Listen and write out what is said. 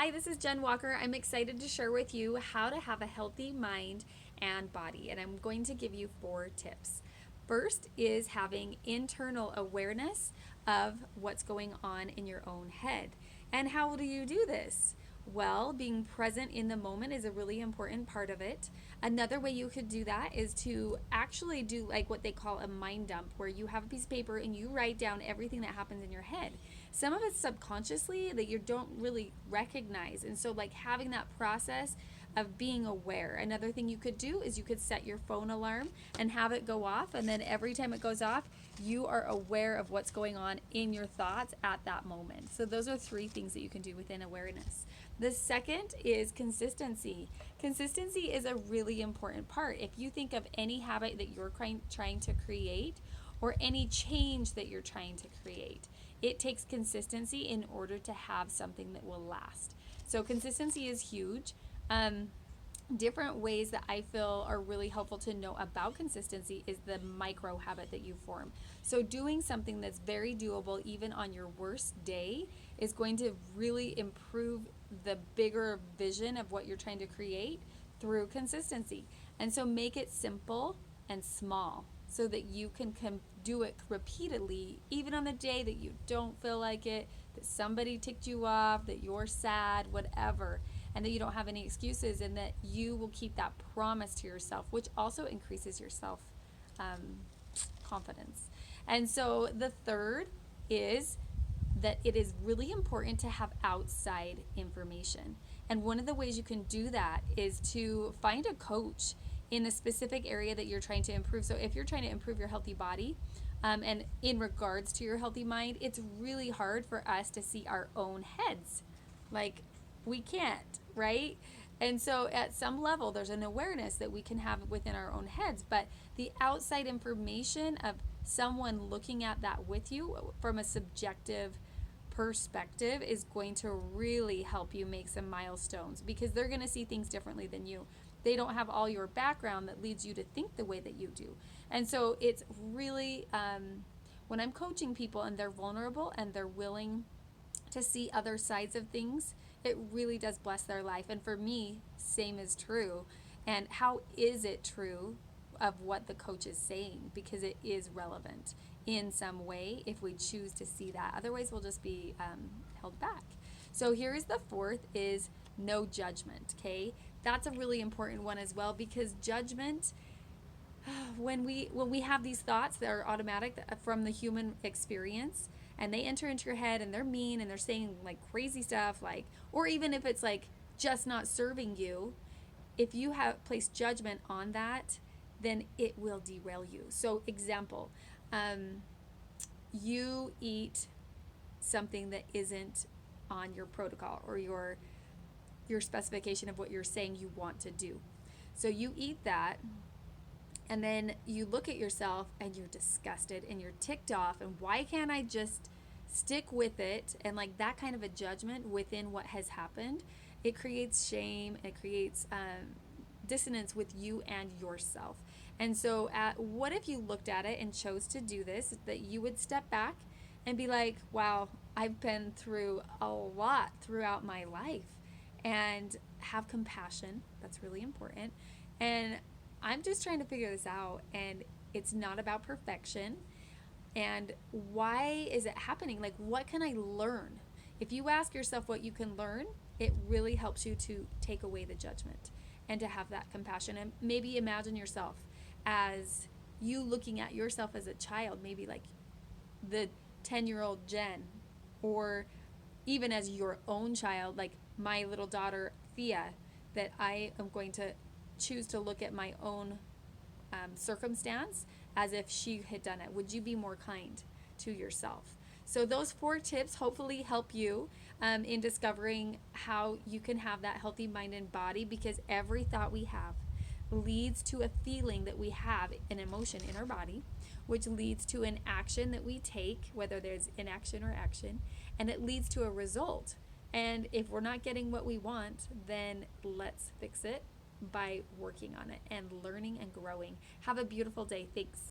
Hi, this is Jen Walker. I'm excited to share with you how to have a healthy mind and body, and I'm going to give you 4 tips. First is having internal awareness of what's going on in your own head. And how do you do this? Well, being present in the moment is a really important part of it. Another way you could do that is to actually do like what they call a mind dump, where you have a piece of paper and you write down everything that happens in your head. Some of it's subconsciously that you don't really recognize. And so, like, having that process of being aware. Another thing you could do is you could set your phone alarm and have it go off, and then every time it goes off, you are aware of what's going on in your thoughts at that moment. So those are 3 things that you can do within awareness. The second is consistency. Consistency is a really important part. If you think of any habit that you're trying to create, or any change that you're trying to create, it takes consistency in order to have something that will last. So consistency is huge. Different ways that I feel are really helpful to know about consistency is the micro habit that you form. So doing something that's very doable even on your worst day is going to really improve the bigger vision of what you're trying to create through consistency. And so make it simple and small so that you can do it repeatedly, even on the day that you don't feel like it, that somebody ticked you off, that you're sad, whatever, and that you don't have any excuses, and that you will keep that promise to yourself, which also increases your self confidence. And so the third is that it is really important to have outside information. And one of the ways you can do that is to find a coach in a specific area that you're trying to improve. So if you're trying to improve your healthy body, and in regards to your healthy mind, it's really hard for us to see our own heads. Like, we can't, right? And so at some level, there's an awareness that we can have within our own heads, but the outside information of someone looking at that with you from a subjective perspective is going to really help you make some milestones, because they're going to see things differently than you. They don't have all your background that leads you to think the way that you do. And so it's really, when I'm coaching people and they're vulnerable and they're willing to see other sides of things, it really does bless their life. And for me, same is true. And how is it true of what the coach is saying? Because it is relevant in some way if we choose to see that. Otherwise, we'll just be held back. So here is the fourth, is no judgment, okay? That's a really important one as well, because judgment, when we have these thoughts that are automatic from the human experience, and they enter into your head and they're mean and they're saying like crazy stuff, like, or even if it's like just not serving you, if you have placed judgment on that, then it will derail you. So example, you eat something that isn't on your protocol or your specification of what you're saying you want to do. So you eat that, and then you look at yourself and you're disgusted and you're ticked off, and why can't I just stick with it? And like that kind of a judgment within what has happened, it creates shame, it creates dissonance with you and yourself. And so what if you looked at it and chose to do this, that you would step back and be like, wow, I've been through a lot throughout my life, and have compassion. That's really important. And I'm just trying to figure this out, and it's not about perfection. And why is it happening? Like, what can I learn? If you ask yourself what you can learn, it really helps you to take away the judgment and to have that compassion. And maybe imagine yourself as you looking at yourself as a child, maybe like the 10-year-old Jen, or even as your own child, like my little daughter Thea, that I am going to choose to look at my own circumstance as if she had done it. Would you be more kind to yourself? So those 4 tips hopefully help you in discovering how you can have that healthy mind and body, because every thought we have leads to a feeling that we have, an emotion in our body, which leads to an action that we take, whether there's inaction or action, and it leads to a result. And if we're not getting what we want, then let's fix it by working on it and learning and growing. Have a beautiful day. Thanks.